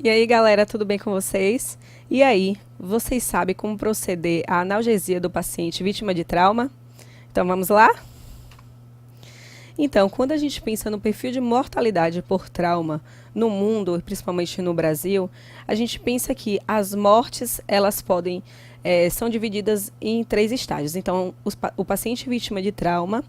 E aí, galera, tudo bem com vocês? E aí, vocês sabem como proceder à analgesia do paciente vítima de trauma? Então, vamos lá? Então, quando a gente pensa no perfil de mortalidade por trauma no mundo, principalmente no Brasil, a gente pensa que as mortes, elas podem, são divididas em três estágios. Então, o paciente vítima de trauma,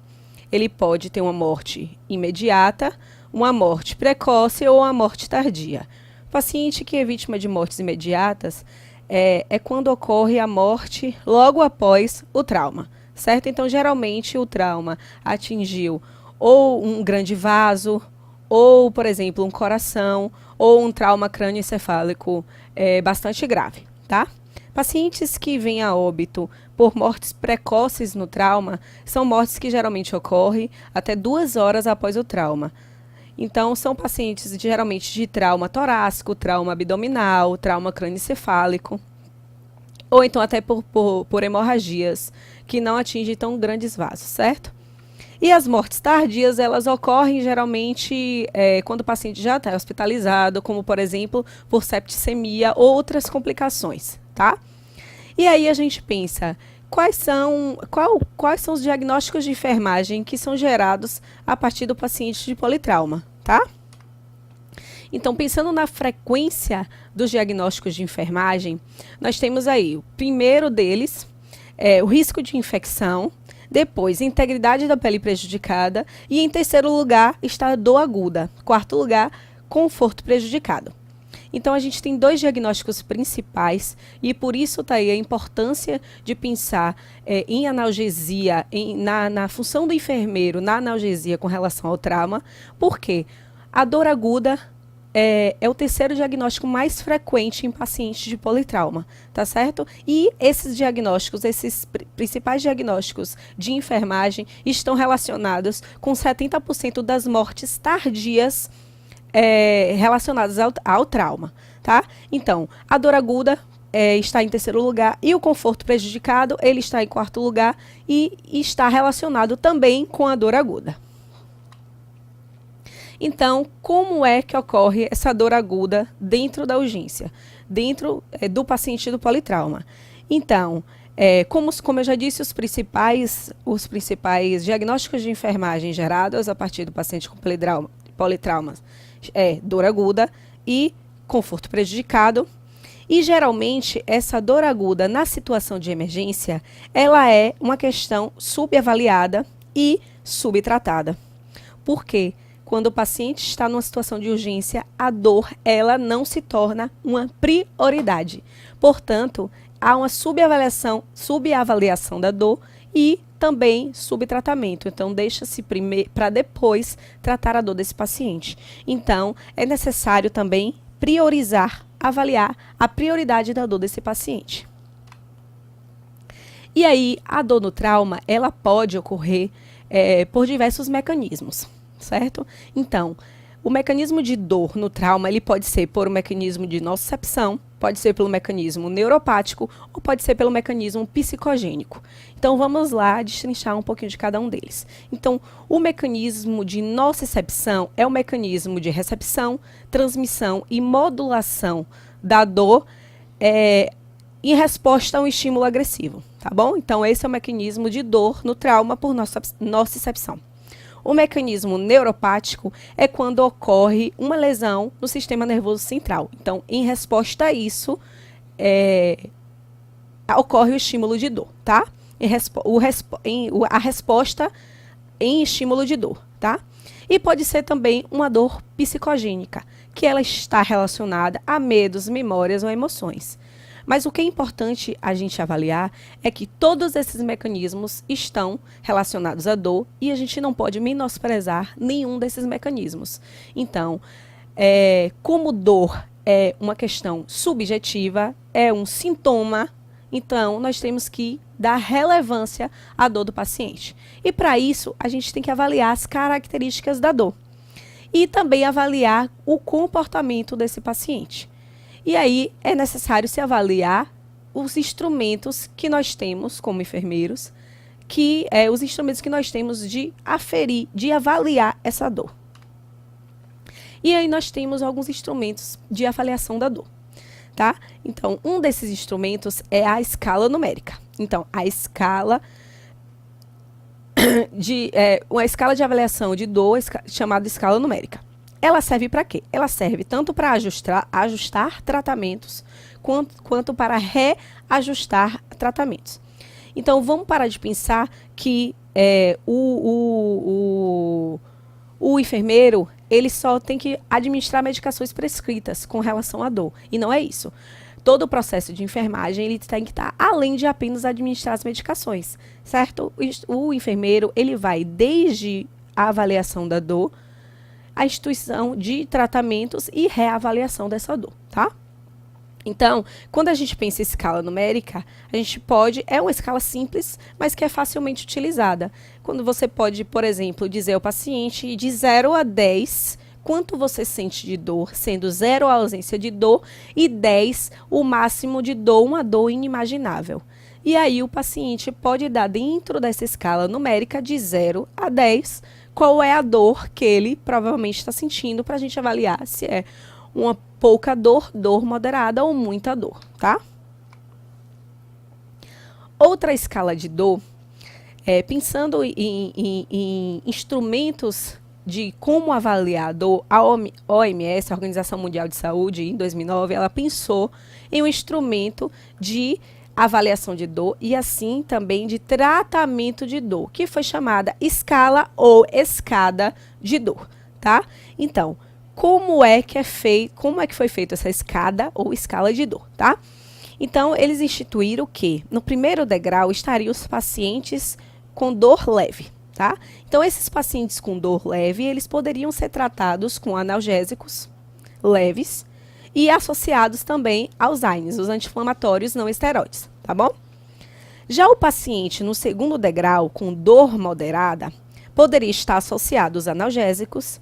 ele pode ter uma morte imediata, uma morte precoce ou uma morte tardia. O paciente que é vítima de mortes imediatas é quando ocorre a morte logo após o trauma, certo? Então, geralmente, o trauma atingiu ou um grande vaso, ou, por exemplo, um coração, ou um trauma crânioencefálico bastante grave, tá? Pacientes que vêm a óbito por mortes precoces no trauma são mortes que geralmente ocorrem até 2 horas após o trauma. Então, são pacientes geralmente de trauma torácico, trauma abdominal, trauma crânioencefálico, ou então até por hemorragias que não atingem tão grandes vasos, certo? E as mortes tardias, elas ocorrem geralmente quando o paciente já está hospitalizado, como, por exemplo, por septicemia ou outras complicações, tá? E aí a gente pensa, quais são os diagnósticos de enfermagem que são gerados a partir do paciente de politrauma, tá? Então, pensando na frequência dos diagnósticos de enfermagem, nós temos aí o primeiro deles, o risco de infecção, depois, integridade da pele prejudicada e, em terceiro lugar, está a dor aguda. Quarto lugar, conforto prejudicado. Então, a gente tem dois diagnósticos principais e, por isso, está aí a importância de pensar em analgesia, na função do enfermeiro na analgesia com relação ao trauma, porque a dor aguda é o terceiro diagnóstico mais frequente em pacientes de politrauma, tá certo? E esses diagnósticos, esses principais diagnósticos de enfermagem estão relacionados com 70% das mortes tardias relacionadas ao trauma, tá? Então, a dor aguda está em terceiro lugar e o conforto prejudicado, ele está em quarto lugar e está relacionado também com a dor aguda. Então, como é que ocorre essa dor aguda dentro da urgência, dentro do paciente do politrauma? Então, como eu já disse, os principais diagnósticos de enfermagem gerados a partir do paciente com politraumas é dor aguda e conforto prejudicado. E, geralmente, essa dor aguda na situação de emergência, ela é uma questão subavaliada e subtratada. Por quê? Quando o paciente está numa situação de urgência, a dor, ela não se torna uma prioridade. Portanto, há uma subavaliação da dor e também subtratamento. Então, deixa-se para depois tratar a dor desse paciente. Então, é necessário também priorizar, avaliar a prioridade da dor desse paciente. E aí, a dor no trauma, ela pode ocorrer por diversos mecanismos, certo? Então, o mecanismo de dor no trauma, ele pode ser por um mecanismo de nocicepção, pode ser pelo mecanismo neuropático ou pode ser pelo mecanismo psicogênico. Então, vamos lá destrinchar um pouquinho de cada um deles. Então, o mecanismo de nocicepção é o mecanismo de recepção, transmissão e modulação da dor em resposta a um estímulo agressivo, tá bom? Então, esse é o mecanismo de dor no trauma por nocicepção. O mecanismo neuropático é quando ocorre uma lesão no sistema nervoso central. Então, em resposta a isso, ocorre o estímulo de dor, tá? A resposta em estímulo de dor, tá? E pode ser também uma dor psicogênica, que ela está relacionada a medos, memórias ou emoções. Mas o que é importante a gente avaliar é que todos esses mecanismos estão relacionados à dor e a gente não pode menosprezar nenhum desses mecanismos. Então, como dor é uma questão subjetiva, é um sintoma, então nós temos que dar relevância à dor do paciente. E para isso, a gente tem que avaliar as características da dor e também avaliar o comportamento desse paciente. E aí é necessário se avaliar os instrumentos que nós temos como enfermeiros, os instrumentos que nós temos de aferir, de avaliar essa dor. E aí nós temos alguns instrumentos de avaliação da dor, tá? Então, um desses instrumentos é a escala numérica. Então, a escala uma escala de avaliação de dor chamada escala numérica. Ela serve para quê? Ela serve tanto para ajustar tratamentos, quanto para reajustar tratamentos. Então, vamos parar de pensar que o enfermeiro, ele só tem que administrar medicações prescritas com relação à dor. E não é isso. Todo o processo de enfermagem, ele tem que estar além de apenas administrar as medicações, certo? O enfermeiro, ele vai desde a avaliação da dor, a instituição de tratamentos e reavaliação dessa dor, tá? Então, quando a gente pensa em escala numérica, a gente é uma escala simples, mas que é facilmente utilizada. Quando você pode, por exemplo, dizer ao paciente de 0 a 10, quanto você sente de dor, sendo 0 a ausência de dor e 10 o máximo de dor, uma dor inimaginável. E aí o paciente pode dar dentro dessa escala numérica de 0 a 10 qual é a dor que ele provavelmente está sentindo para a gente avaliar se é uma pouca dor, dor moderada ou muita dor, tá? Outra escala de dor, pensando em instrumentos de como avaliar a dor, a OMS, a Organização Mundial de Saúde, em 2009, ela pensou em um instrumento de avaliação de dor e assim também de tratamento de dor, que foi chamada escala ou escada de dor, tá? Então, como é que foi feita essa escada ou escala de dor, tá? Então, eles instituíram que no primeiro degrau estariam os pacientes com dor leve, tá? Então, esses pacientes com dor leve, eles poderiam ser tratados com analgésicos leves e associados também aos AINES, os anti-inflamatórios não esteroides, tá bom? Já o paciente no segundo degrau com dor moderada poderia estar associado aos analgésicos,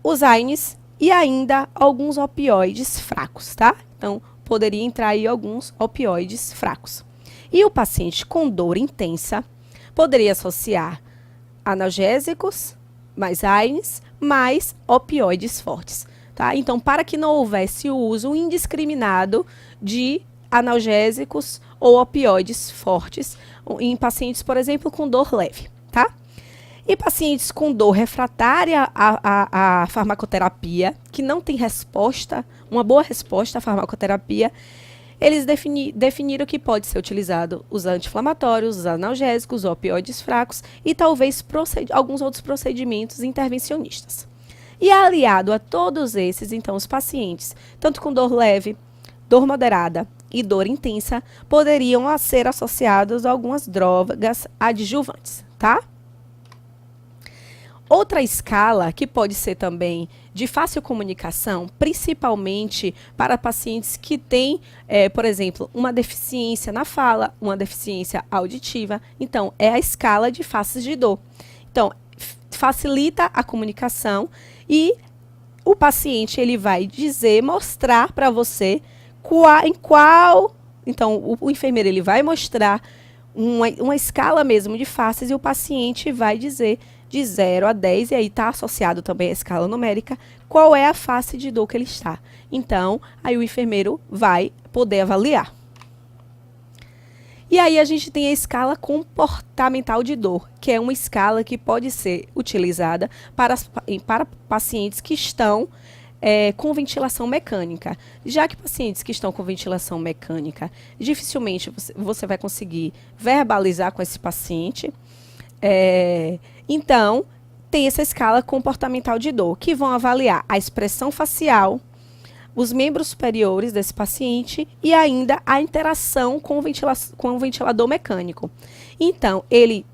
os AINES e ainda alguns opioides fracos, tá? Então, poderia entrar aí alguns opioides fracos. E o paciente com dor intensa poderia associar analgésicos, mais AINES, mais opioides fortes, tá? Então, para que não houvesse o uso indiscriminado de analgésicos ou opioides fortes em pacientes, por exemplo, com dor leve, tá? E pacientes com dor refratária à farmacoterapia, que não tem resposta, uma boa resposta à farmacoterapia, eles definiram que pode ser utilizado os anti-inflamatórios, os analgésicos, os opioides fracos e talvez alguns outros procedimentos intervencionistas. E aliado a todos esses, então, os pacientes, tanto com dor leve, dor moderada e dor intensa, poderiam ser associados a algumas drogas adjuvantes, tá? Outra escala que pode ser também de fácil comunicação, principalmente para pacientes que têm, por exemplo, uma deficiência na fala, uma deficiência auditiva. Então, é a escala de faces de dor. Então, facilita a comunicação e o paciente ele vai mostrar para você Então, o enfermeiro ele vai mostrar uma escala mesmo de faces e o paciente vai dizer de 0 a 10, e aí está associado também a escala numérica, qual é a face de dor que ele está. Então, aí o enfermeiro vai poder avaliar. E aí a gente tem a escala comportamental de dor, que é uma escala que pode ser utilizada para pacientes que estão com ventilação mecânica. Já que pacientes que estão com ventilação mecânica, dificilmente você vai conseguir verbalizar com esse paciente. Então, tem essa escala comportamental de dor, que vão avaliar a expressão facial, os membros superiores desse paciente e ainda a interação com o ventilador mecânico. Então, ele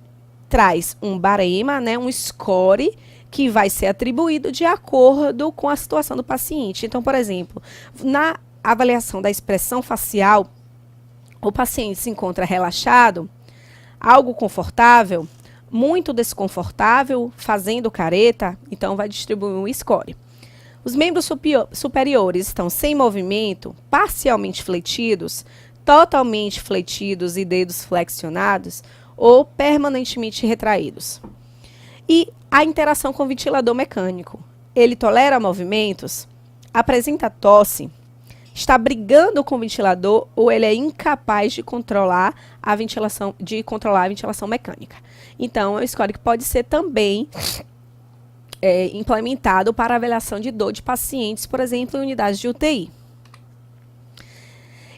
traz um barema, né, um score, que vai ser atribuído de acordo com a situação do paciente. Então, por exemplo, na avaliação da expressão facial, o paciente se encontra relaxado, algo confortável, muito desconfortável, fazendo careta, então vai distribuir um score. Os membros superiores estão sem movimento, parcialmente fletidos, totalmente fletidos e dedos flexionados ou permanentemente retraídos. E a interação com o ventilador mecânico. ele tolera movimentos, apresenta tosse, está brigando com o ventilador ou ele é incapaz de controlar a ventilação mecânica. Então, é um score que pode ser também implementado para avaliação de dor de pacientes, por exemplo, em unidades de UTI.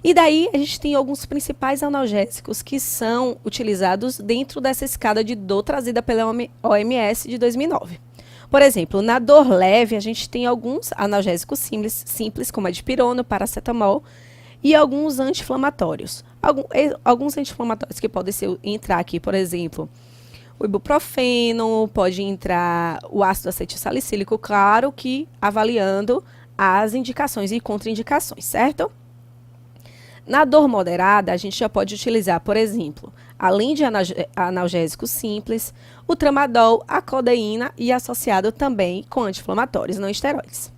E daí, a gente tem alguns principais analgésicos que são utilizados dentro dessa escala de dor trazida pela OMS de 2009. Por exemplo, na dor leve, a gente tem alguns analgésicos simples como a dipirona, paracetamol e alguns anti-inflamatórios. Alguns anti-inflamatórios que podem entrar aqui, por exemplo, o ibuprofeno, pode entrar o ácido acetilsalicílico, claro que avaliando as indicações e contraindicações, certo? Na dor moderada, a gente já pode utilizar, por exemplo, além de analgésicos simples, o tramadol, a codeína e associado também com anti-inflamatórios, não esteroides.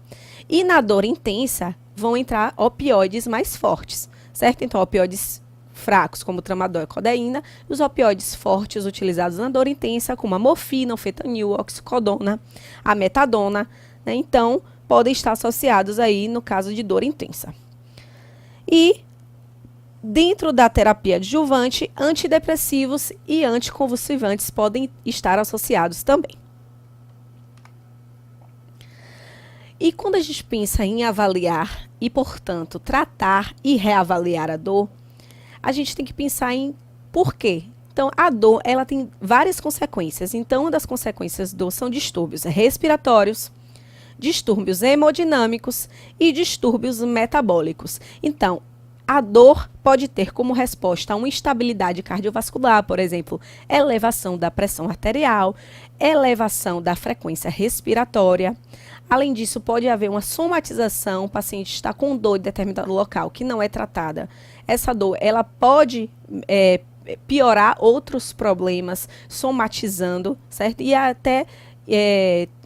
E na dor intensa, vão entrar opioides mais fortes, certo? Então, opioides fracos, como o tramadol e a codeína, e os opioides fortes utilizados na dor intensa, como a morfina, o fentanil, a oxicodona, a metadona, né? Então, podem estar associados aí no caso de dor intensa. E dentro da terapia adjuvante, antidepressivos e anticonvulsivantes podem estar associados também. E quando a gente pensa em avaliar e, portanto, tratar e reavaliar a dor, a gente tem que pensar em por quê. Então, a dor, ela tem várias consequências. Então, uma das consequências da dor são distúrbios respiratórios, distúrbios hemodinâmicos e distúrbios metabólicos. Então, a dor pode ter como resposta uma instabilidade cardiovascular, por exemplo, elevação da pressão arterial, elevação da frequência respiratória. Além disso, pode haver uma somatização, o paciente está com dor em determinado local que não é tratada. Essa dor, ela pode piorar outros problemas, somatizando, certo? E até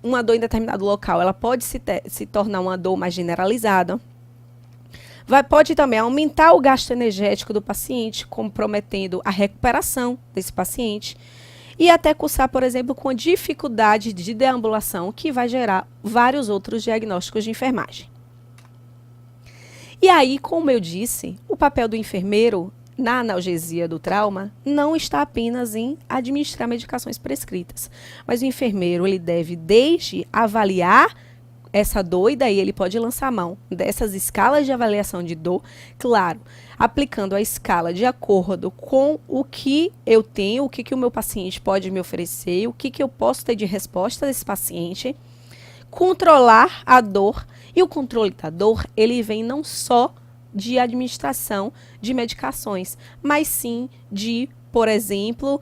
uma dor em determinado local, ela pode se tornar uma dor mais generalizada. Pode também aumentar o gasto energético do paciente, comprometendo a recuperação desse paciente. E até cursar, por exemplo, com a dificuldade de deambulação, que vai gerar vários outros diagnósticos de enfermagem. E aí, como eu disse, o papel do enfermeiro na analgesia do trauma não está apenas em administrar medicações prescritas, mas o enfermeiro ele deve desde avaliar essa dor, e daí ele pode lançar mão dessas escalas de avaliação de dor, claro, aplicando a escala de acordo com o que eu tenho, o que o meu paciente pode me oferecer, o que eu posso ter de resposta desse paciente, controlar a dor, e o controle da dor, ele vem não só de administração de medicações, mas sim de, por exemplo,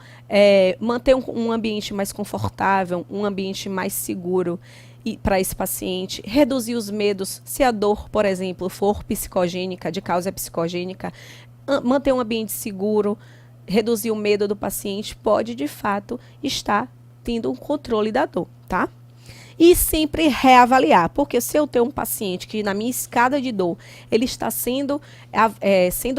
manter um ambiente mais confortável, um ambiente mais seguro, e para esse paciente, reduzir os medos, se a dor, por exemplo, for psicogênica, de causa psicogênica, manter um ambiente seguro, reduzir o medo do paciente, pode, de fato, estar tendo um controle da dor, tá? E sempre reavaliar, porque se eu tenho um paciente que na minha escada de dor, ele está sendo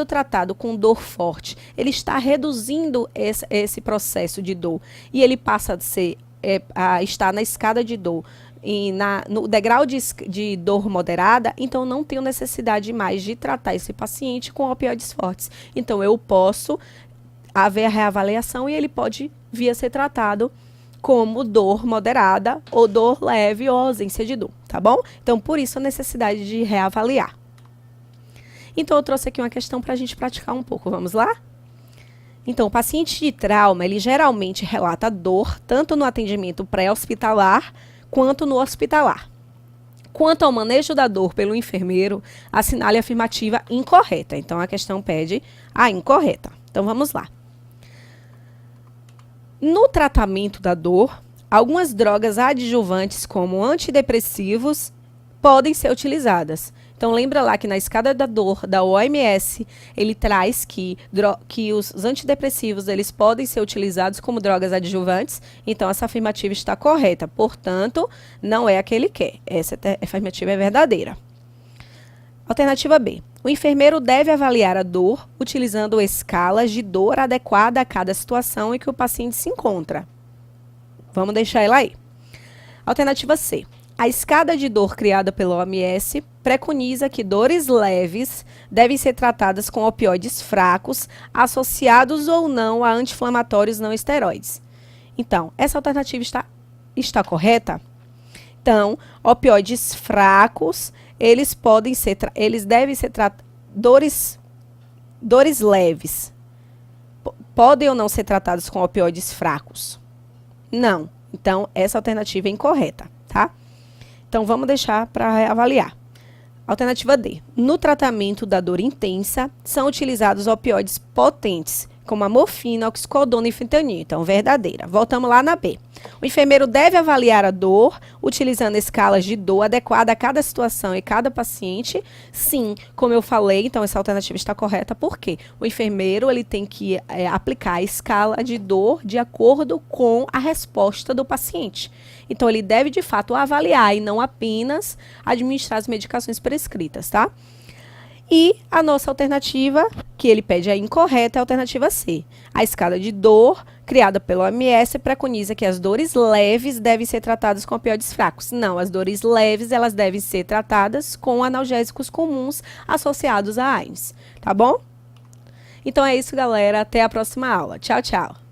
tratado com dor forte, ele está reduzindo esse processo de dor, e ele passa a estar na escada de dor, e no degrau de dor moderada, então não tenho necessidade mais de tratar esse paciente com opioides fortes. Então, eu posso haver a reavaliação e ele pode vir a ser tratado como dor moderada, ou dor leve, ou ausência de dor, tá bom? Então, por isso a necessidade de reavaliar. Então, eu trouxe aqui uma questão para a gente praticar um pouco. Vamos lá? Então, o paciente de trauma, ele geralmente relata dor, tanto no atendimento pré-hospitalar, quanto no hospitalar. Quanto ao manejo da dor pelo enfermeiro, assinale a afirmativa incorreta. Então, a questão pede a incorreta. Então, vamos lá. No tratamento da dor, algumas drogas adjuvantes, como antidepressivos, podem ser utilizadas. Então, lembra lá que na escada da dor da OMS, ele traz que os antidepressivos eles podem ser utilizados como drogas adjuvantes. Então, essa afirmativa está correta. Portanto, não é a que ele quer. Essa afirmativa é verdadeira. Alternativa B. O enfermeiro deve avaliar a dor utilizando escalas de dor adequada a cada situação em que o paciente se encontra. Vamos deixar ela aí. Alternativa C. A escada de dor criada pela OMS preconiza que dores leves devem ser tratadas com opioides fracos, associados ou não a anti-inflamatórios não esteroides. Então, essa alternativa está correta? Então, opioides fracos, eles devem ser tratados, dores leves, podem ou não ser tratados com opioides fracos? Não. Então, essa alternativa é incorreta, tá? Então, vamos deixar para avaliar. Alternativa D. No tratamento da dor intensa, são utilizados opioides potentes, como a morfina, oxicodona e fentanil. Então, verdadeira. Voltamos lá na B. O enfermeiro deve avaliar a dor, utilizando escalas de dor adequada a cada situação e cada paciente. Sim, como eu falei, então essa alternativa está correta. Por quê? O enfermeiro ele tem que aplicar a escala de dor de acordo com a resposta do paciente. Então, ele deve, de fato, avaliar e não apenas administrar as medicações prescritas, tá? E a nossa alternativa, que ele pede a incorreta, é a alternativa C. A escala de dor, criada pela OMS, preconiza que as dores leves devem ser tratadas com opioides fracos. Não, as dores leves, elas devem ser tratadas com analgésicos comuns associados à AIDS, tá bom? Então é isso, galera. Até a próxima aula. Tchau, tchau.